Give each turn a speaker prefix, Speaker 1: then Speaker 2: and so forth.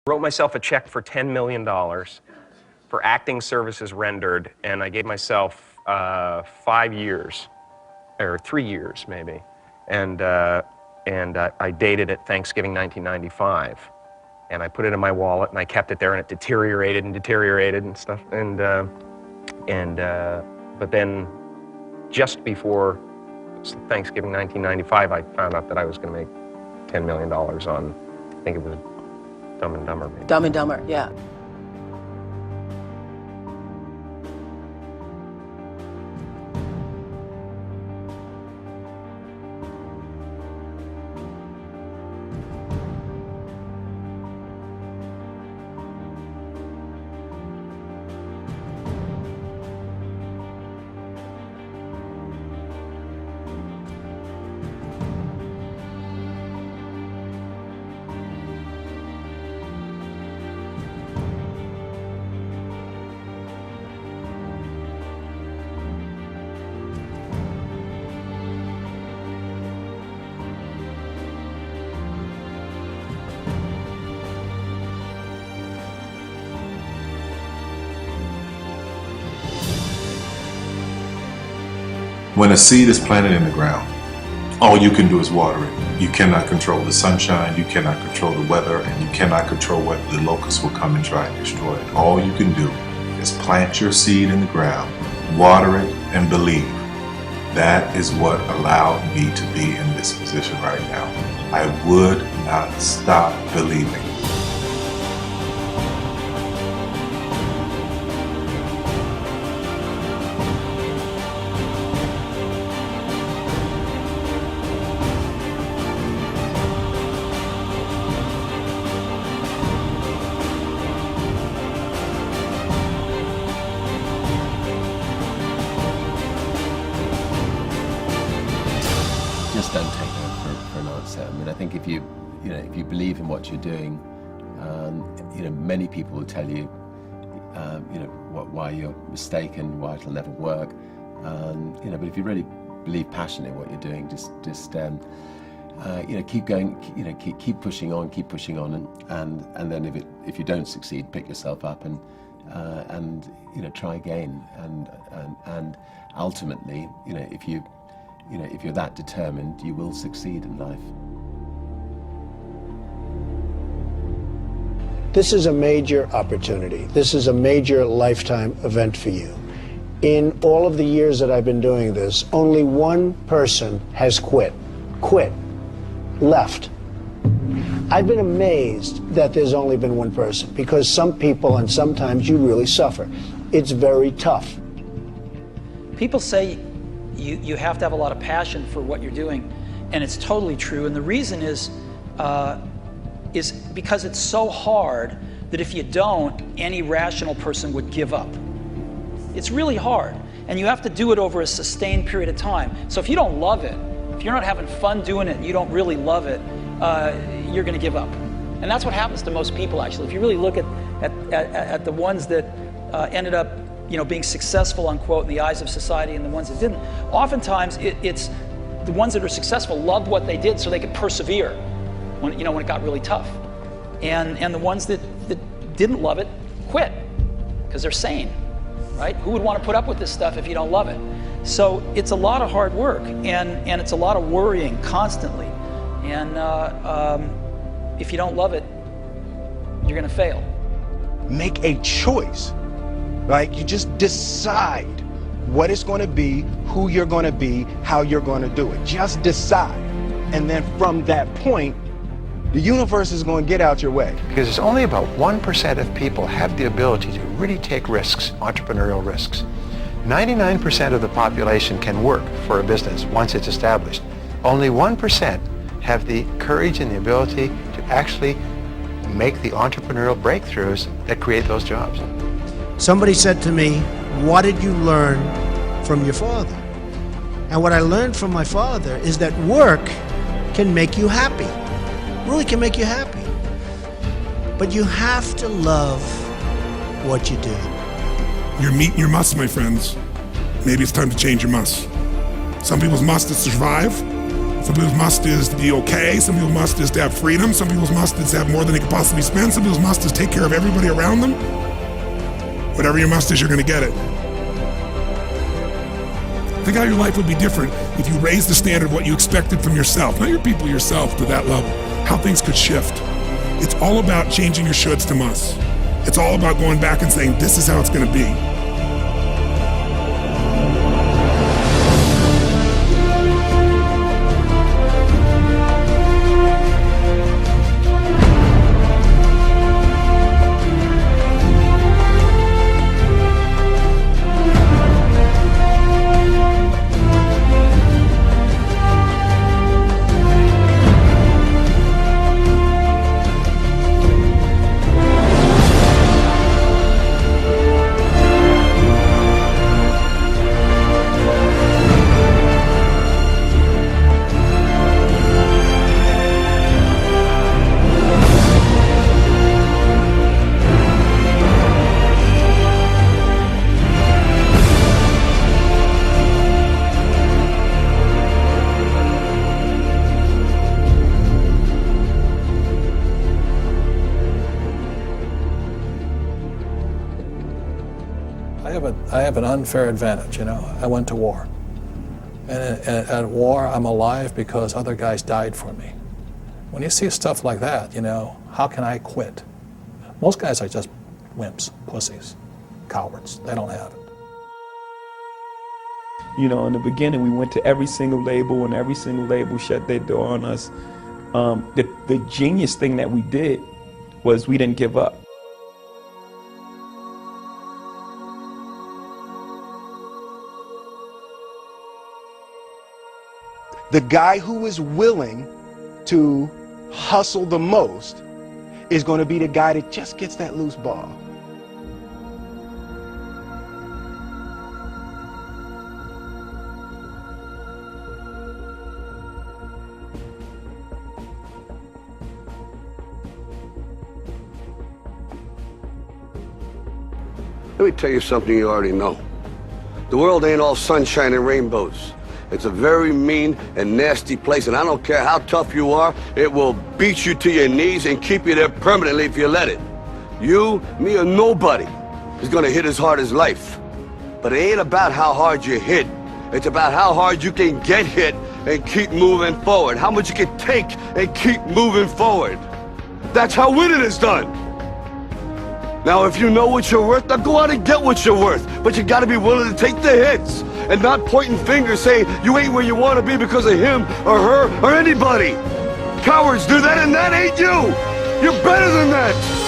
Speaker 1: Wrote myself a check for $10 million for acting services rendered, and I gave myself 5 years, or 3 years maybe, and I dated it Thanksgiving 1995, and I put it in my wallet and I kept it there, and it deteriorated and stuff, but then just before Thanksgiving 1995, I found out that I was going to make $10 million on, I think it was Dumb and Dumber. Maybe.
Speaker 2: Dumb and Dumber, yeah.
Speaker 3: When a seed is planted in the ground, all you can do is water it. You cannot control the sunshine, you cannot control the weather, and you cannot control whether the locusts will come and try and destroy it. All you can do is plant your seed in the ground, water it, and believe. That is what allowed me to be in this position right now. I would not stop believing.
Speaker 4: Just don't take no for an answer. I mean, I think if you believe in what you're doing, many people will tell you, why you're mistaken, why it'll never work. But if you really believe passionately in what you're doing, just keep going, keep pushing on, and then if you don't succeed, pick yourself up and try again, and ultimately, if you're that determined, you will succeed in life.
Speaker 5: This is a major opportunity. This is a major lifetime event for you. In all of the years that I've been doing this, only one person has quit, left. I've been amazed that there's only been one person, because some people, and sometimes you really suffer. It's very tough.
Speaker 6: People say you have to have a lot of passion for what you're doing, and it's totally true. And the reason is because it's so hard that if you don't, any rational person would give up. It's really hard, and you have to do it over a sustained period of time. So if you don't love it, if you're not having fun doing it and you don't really love it, you're going to give up. And that's what happens to most people, actually. If you really look at the ones that ended up being successful, unquote, in the eyes of society, and the ones that didn't, oftentimes it's the ones that are successful loved what they did so they could persevere when it got really tough. And the ones that didn't love it quit because they're sane, right? Who would want to put up with this stuff if you don't love it? So it's a lot of hard work, and it's a lot of worrying constantly. And if you don't love it, you're going to fail.
Speaker 7: Make a choice. Like, you just decide what it's going to be, who you're going to be, how you're going to do it. Just decide. And then from that point, the universe is going to get out your way.
Speaker 8: Because it's only about 1% of people have the ability to really take risks, entrepreneurial risks. 99% of the population can work for a business once it's established. Only 1% have the courage and the ability to actually make the entrepreneurial breakthroughs that create those jobs.
Speaker 5: Somebody said to me, what did you learn from your father? And what I learned from my father is that work can make you happy. Really can make you happy. But you have to love what you do.
Speaker 9: You're meeting your must, my friends. Maybe it's time to change your must. Some people's must is survive. Some people's must is to be okay. Some people's must is to have freedom. Some people's must is to have more than they could possibly spend. Some people's must is take care of everybody around them. Whatever your must is, you're going to get it. Think how your life would be different if you raised the standard of what you expected from yourself, not your people, yourself, to that level. How things could shift. It's all about changing your shoulds to musts. It's all about going back and saying, this is how it's going to be.
Speaker 2: I have an unfair advantage, you know. I went to war. And at war, I'm alive because other guys died for me. When you see stuff like that, you know, how can I quit? Most guys are just wimps, pussies, cowards. They don't have it.
Speaker 10: You know, in the beginning, we went to every single label, and every single label shut their door on us. The genius thing that we did was we didn't give up.
Speaker 7: The guy who is willing to hustle the most is going to be the guy that just gets that loose ball.
Speaker 11: Let me tell you something you already know. The world ain't all sunshine and rainbows. It's a very mean and nasty place, and I don't care how tough you are, it will beat you to your knees and keep you there permanently if you let it. You, me, or nobody is gonna hit as hard as life. But it ain't about how hard you hit. It's about how hard you can get hit and keep moving forward. How much you can take and keep moving forward. That's how winning is done. Now, if you know what you're worth, now go out and get what you're worth. But you gotta be willing to take the hits and not pointing fingers saying you ain't where you wanna be because of him or her or anybody. Cowards do that, and that ain't you. You're better than that.